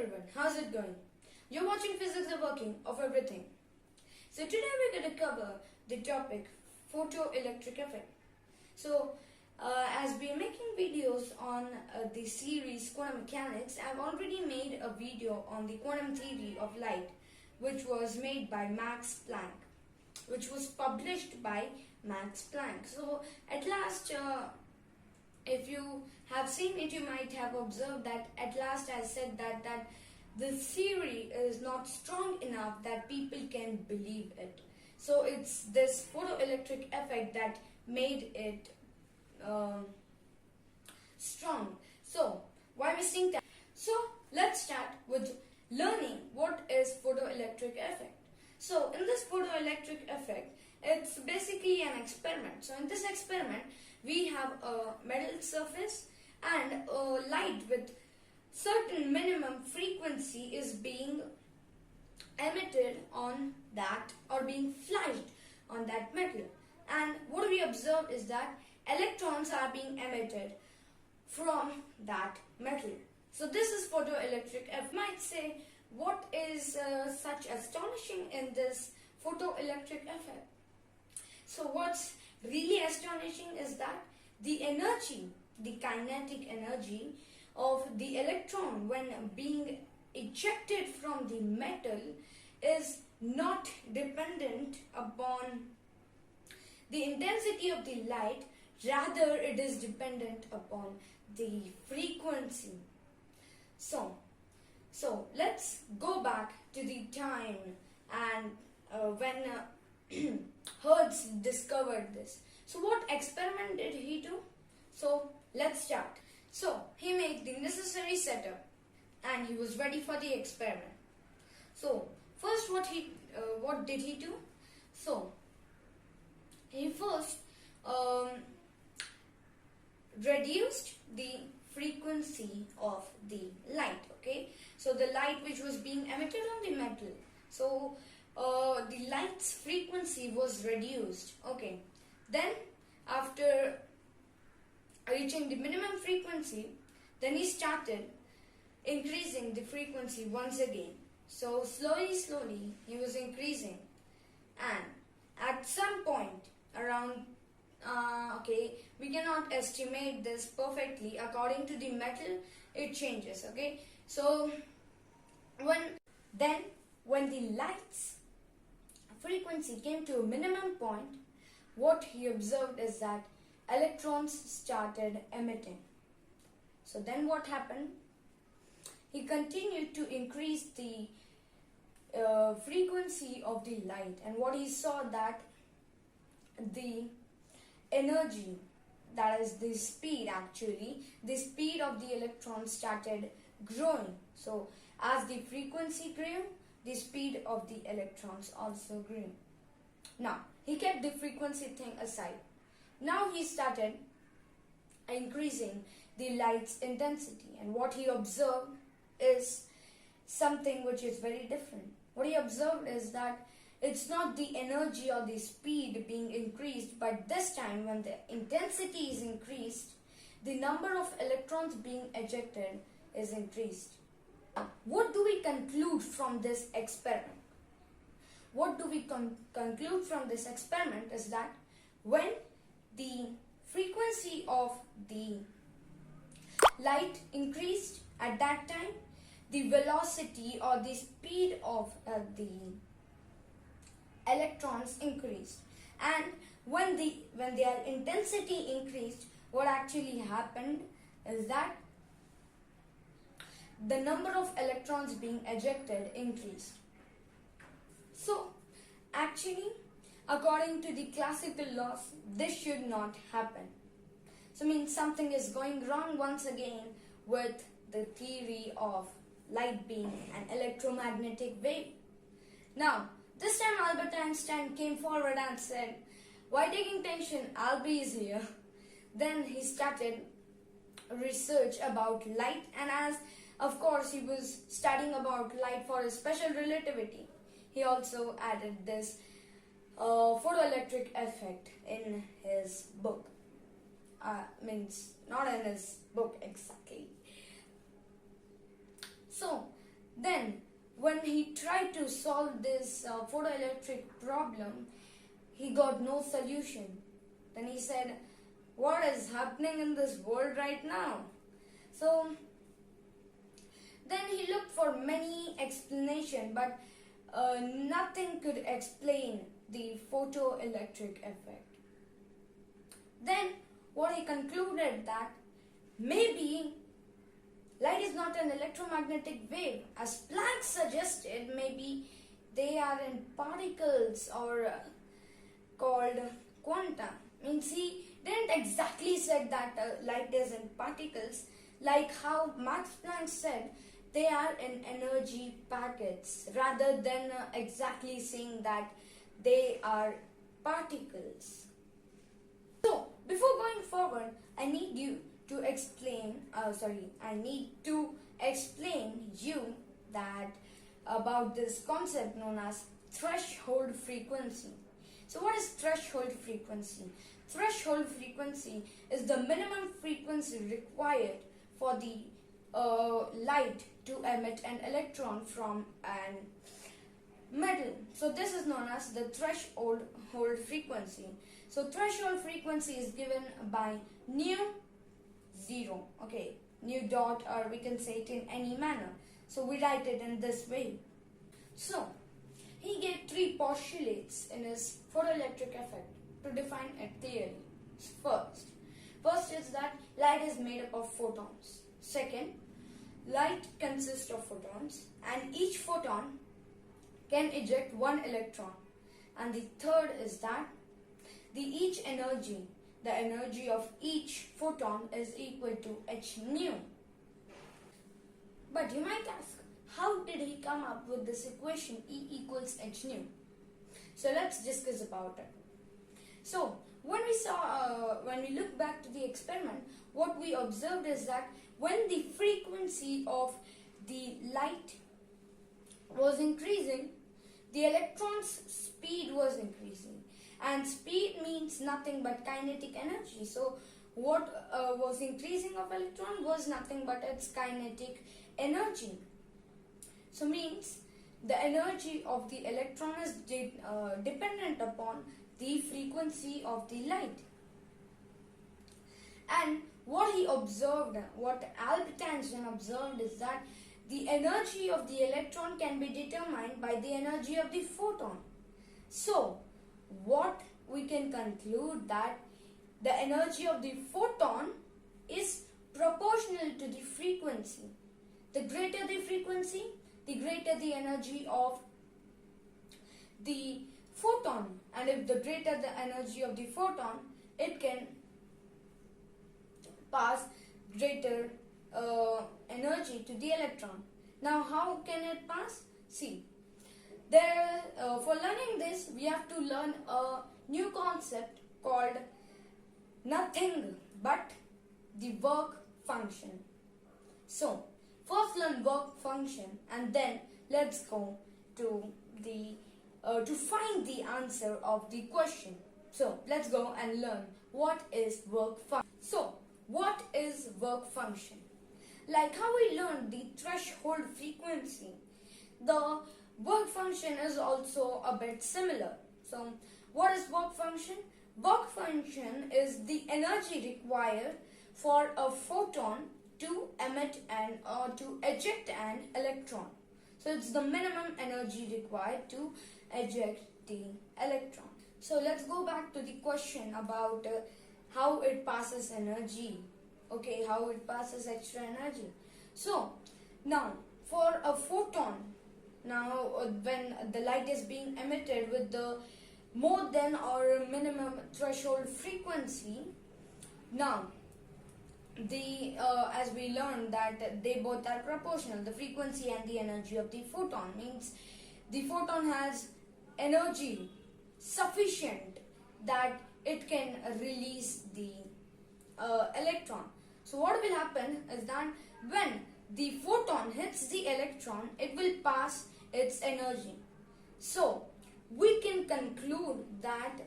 everyone, how's it going? You're watching Physics the Working of Everything. So today we're going to cover the topic photoelectric effect. So as we are making videos on the series quantum mechanics, I've already made a video on the quantum theory of light, which was made by Max Planck, which was published by Max Planck. So at last, if you have seen it, you might have observed that at last I said that the theory is not strong enough that people can believe it. So it's this photoelectric effect that made it strong. So why wasting time? So let's start with learning what is photoelectric effect. So in this photoelectric effect, it's basically an experiment. So in this experiment, we have a metal surface and a light with certain minimum frequency is being emitted on that or being flashed on that metal. And what we observe is that electrons are being emitted from that metal. So this is photoelectric. I might say, what is such astonishing in this photoelectric effect? So what's really astonishing is that the energy, the kinetic energy of the electron when being ejected from the metal is not dependent upon the intensity of the light, rather it is dependent upon the frequency. So let's go back to the time and when Hertz discovered this. So what experiment did he do? So let's start. So he made the necessary setup and he was ready for the experiment. So first what did he do? So he first reduced the frequency of the light. Okay, so the light which was being emitted on the metal, so the light's frequency was reduced. Okay, then after reaching the minimum frequency, then he started increasing the frequency once again. So slowly he was increasing, and at some point around we cannot estimate this perfectly. According to the metal, it changes. Okay, so when the light's frequency came to a minimum point, what he observed is that electrons started emitting. So then what happened? He continued to increase the frequency of the light, and what he saw that the energy, that is the speed, actually the speed of the electrons started growing. So as the frequency grew, the speed of the electrons also grew. Now he kept the frequency thing aside. Now he started increasing the light's intensity, and what he observed is something which is very different. What he observed is that it's not the energy or the speed being increased, but this time when the intensity is increased, the number of electrons being ejected is increased. What do we conclude from this experiment? What do we conclude from this experiment is that when the frequency of the light increased at that time, the velocity or the speed of the electrons increased, and when their intensity increased, what actually happened is that the number of electrons being ejected increased. So actually, according to the classical laws, this should not happen. So means something is going wrong once again with the theory of light being an electromagnetic wave. Now this time Albert Einstein came forward and said, "Why taking tension? Albie is here." Then he started research about light, and as of course he was studying about light for his special relativity, he also added this photoelectric effect in his book. Means not in his book exactly. So tried to solve this photoelectric problem, he got no solution. Then he said, what is happening in this world right now? So then he looked for many explanations, but nothing could explain the photoelectric effect. Then what he concluded that maybe light is not an electromagnetic wave. As Planck suggested, maybe they are in particles or called quanta. Means he didn't exactly said that light is in particles, like how Max Planck said they are in energy packets, rather than exactly saying that they are particles. So before going forward, I need to explain you that about this concept known as threshold frequency. So what is threshold frequency? Threshold frequency is the minimum frequency required for the light to emit an electron from an metal. So this is known as the threshold frequency. So threshold frequency is given by nu 0, okay, nu dot, or we can say it in any manner. So we write it in this way. So he gave 3 postulates in his photoelectric effect to define it clearly. First is that light is made up of photons. Second, light consists of photons and each photon can eject 1 electron. And the third is that the energy of each photon is equal to h nu. But you might ask, how did he come up with this equation E equals h nu? So let's discuss about it. So when we look back to the experiment, what we observed is that when the frequency of the light was increasing, the electron's speed was increasing. And speed means nothing but kinetic energy. So what was increasing of electron was nothing but its kinetic energy. So means the energy of the electron is dependent upon the frequency of the light. And what he observed, what Albert Einstein observed, is that the energy of the electron can be determined by the energy of the photon. So what we can conclude that the energy of the photon is proportional to the frequency. The greater the frequency, the greater the energy of the photon, and if the greater the energy of the photon, it can pass greater energy to the electron. Now how can it pass? See, for learning this, we have to learn a new concept called nothing but the work function. So first learn work function, and then let's go to the to find the answer of the question. So let's go and learn what is work function. So what is work function? Like how we learned the threshold frequency, the work function is also a bit similar. So what is work function? Work function is the energy required for a photon to emit or to eject an electron. So it's the minimum energy required to eject the electron. So let's go back to the question about how it passes energy. Okay, how it passes extra energy. So now for a photon, now when the light is being emitted with the more than or minimum threshold frequency, now the as we learned that they both are proportional, the frequency and the energy of the photon, means the photon has energy sufficient that it can release the electron. So what will happen is that when the photon hits the electron, it will pass its energy. So we can conclude that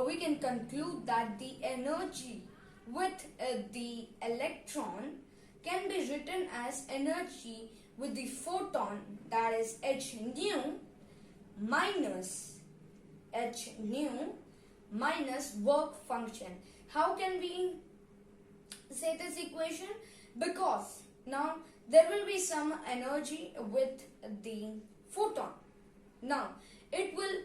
we can conclude that the energy with the electron can be written as energy with the photon, that is h nu minus work function. How can we say this equation? Because now there will be some energy with the photon. Now it will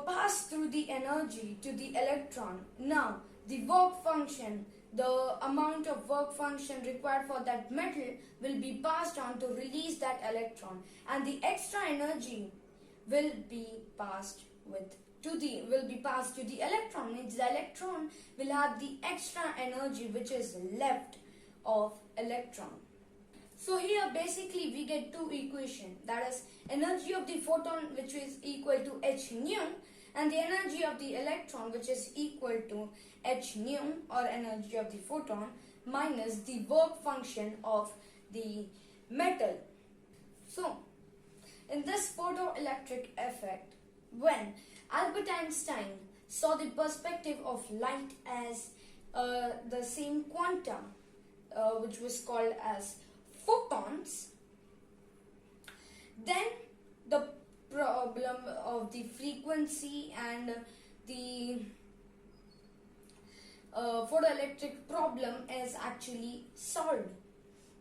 pass through the energy to the electron. Now the work function, the amount of work function required for that metal will be passed on to release that electron, and the extra energy will be passed to the electron. Means the electron will have the extra energy which is left of electron. So here basically we get two equations, that is energy of the photon which is equal to h nu, and the energy of the electron which is equal to h nu, or energy of the photon, minus the work function of the metal. So in this photoelectric effect, when Albert Einstein saw the perspective of light as the same quantum which was called as photons, then the problem of the frequency and the photoelectric problem is actually solved.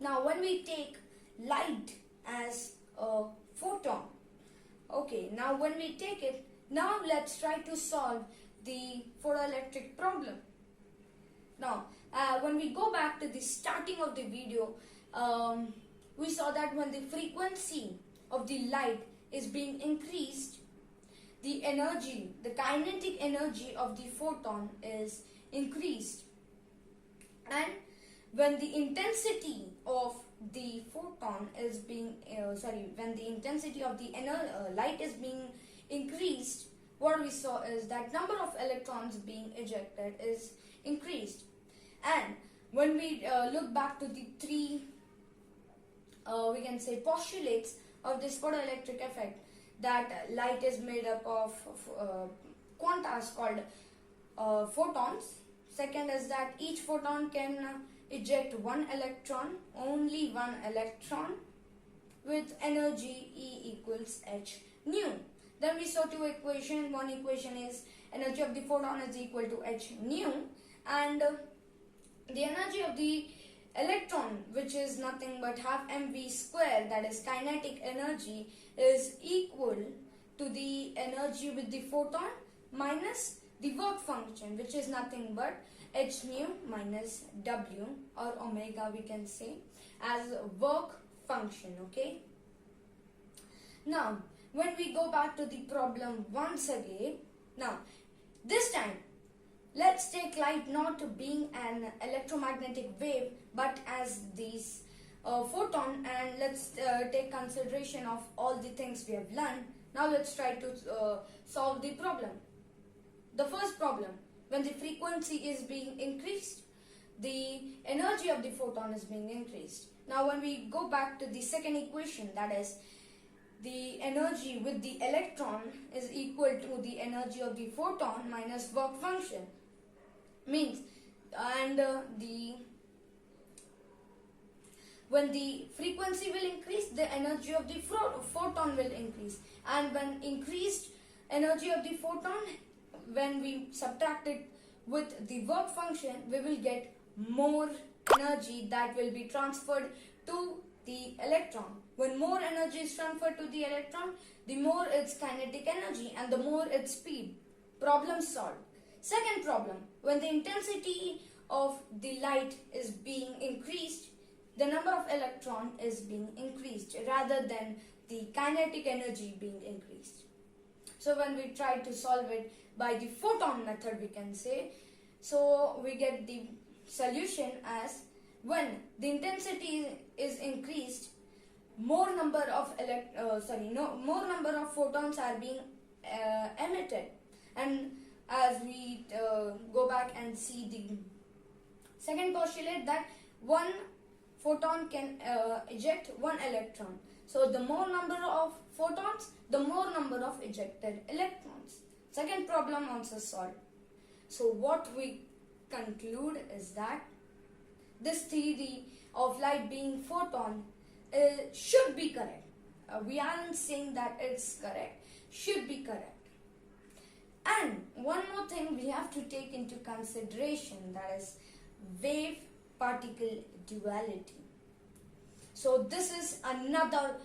Now when we take light as a photon, okay, now when we take it, now let's try to solve the photoelectric problem. Now when we go back to the starting of the video, we saw that when the frequency of the light is being increased, the energy, the kinetic energy of the photon is increased, and when the intensity of the photon is being when the intensity of the light is being increased, what we saw is that number of electrons being ejected is increased. And when we look back to the three we can say postulates of this photoelectric effect, that light is made up of quantas called photons. Second is that each photon can eject one electron, only one electron, with energy E equals h nu. Then we saw two equations. One equation is energy of the photon is equal to h nu, and the energy of the electron, which is nothing but half mv square, that is kinetic energy, is equal to the energy with the photon minus the work function, which is nothing but h nu minus w, or omega we can say, as work function. Okay. Now when we go back to the problem once again, now this time let's take light not being an electromagnetic wave but as these photon, and let's take consideration of all the things we have learned. Now let's try to solve the problem. The first problem, when the frequency is being increased, the energy of the photon is being increased. Now when we go back to the second equation, that is the energy with the electron is equal to the energy of the photon minus work function, means, and when the frequency will increase, the energy of the photon will increase, and when increased energy of the photon, when we subtract it with the work function, we will get more energy that will be transferred to the electron. When more energy is transferred to the electron, the more its kinetic energy and the more its speed. Problem solved. Second problem, when the intensity of the light is being increased, the number of electron is being increased rather than the kinetic energy being increased. So when we try to solve it by the photon method, we can say, so we get the solution as, when the intensity is increased, more number of photons are being emitted, and as we go back and see the second postulate, that one photon can eject one electron. So the more number of photons, the more number of ejected electrons. Second problem also solved. So what we conclude is that this theory of light being photon should be correct. We aren't saying that it's correct, should be correct. And one more thing we have to take into consideration, that is wave particle duality. So this is another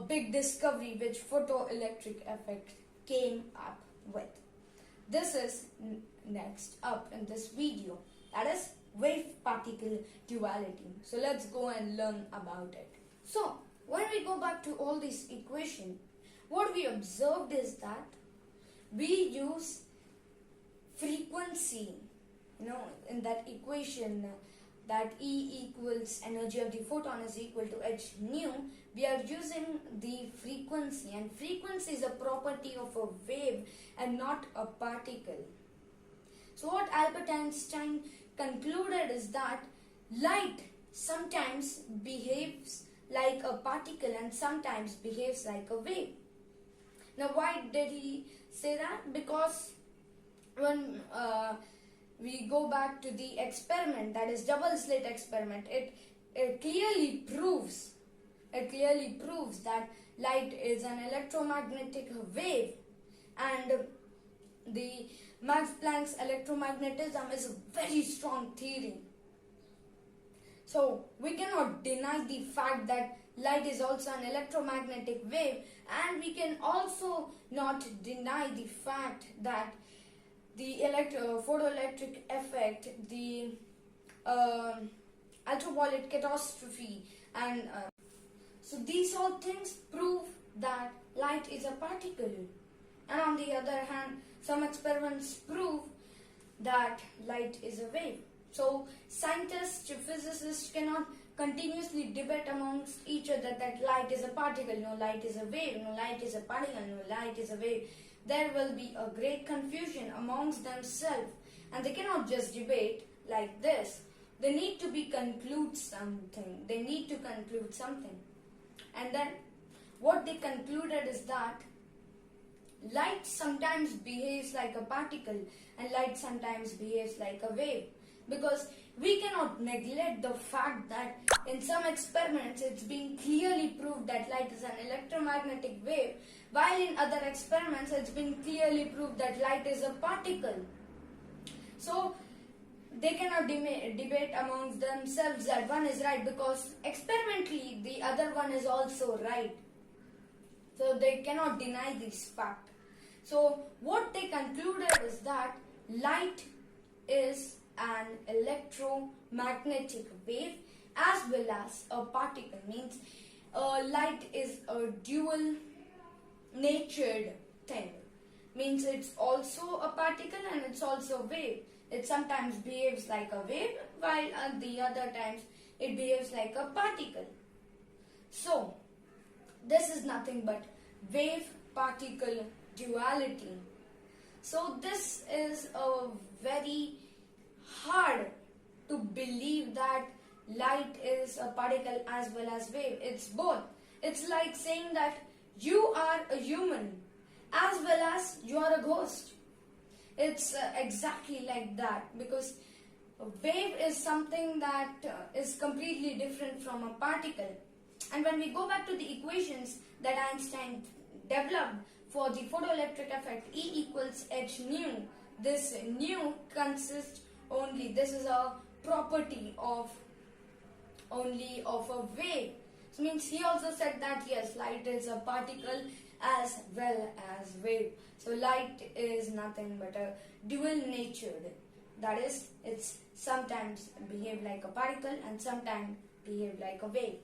big discovery which photoelectric effect came up with. This is next up in this video, that is wave particle duality. So let's go and learn about it. So when we go back to all these equations, what we observed is that we use frequency, in that equation, that E equals energy of the photon is equal to h nu. We are using the frequency, and frequency is a property of a wave and not a particle. So what Albert Einstein concluded is that light sometimes behaves like a particle and sometimes behaves like a wave. Now why did he say that? Because when we go back to the experiment, that is double slit experiment, it clearly proves that light is an electromagnetic wave, and the Max Planck's electromagnetism is a very strong theory. So we cannot deny the fact that light is also an electromagnetic wave, and we can also not deny the fact that the photoelectric effect, the ultraviolet catastrophe, and so these all things prove that light is a particle. And on the other hand, some experiments prove that light is a wave. So scientists, physicists cannot continuously debate amongst each other that light is a particle, no, light is a wave, no, light is a particle, no, light is a wave. There will be a great confusion amongst themselves, and they cannot just debate like this. They need to conclude something. They need to conclude something. And then what they concluded is that light sometimes behaves like a particle and light sometimes behaves like a wave. Because we cannot neglect the fact that in some experiments it's been clearly proved that light is an electromagnetic wave, while in other experiments it's been clearly proved that light is a particle. So they cannot debate amongst themselves that one is right, because experimentally the other one is also right. So they cannot deny this fact. So what they concluded is that light is an electromagnetic wave as well as a particle. Means light is a dual natured thing. Means it's also a particle and it's also a wave. It sometimes behaves like a wave, while at the other times it behaves like a particle. So this is nothing but wave-particle duality. So this is a very hard to believe that light is a particle as well as wave. It's both. It's like saying that you are a human as well as you are a ghost. It's exactly like that, because a wave is something that is completely different from a particle. And when we go back to the equations that Einstein developed for the photoelectric effect, E equals h nu, this nu consists only, this is a property of only of a wave. So means he also said that yes, light is a particle as well as wave. So light is nothing but a dual natured. That is, it's sometimes behave like a particle and sometimes behave like a wave.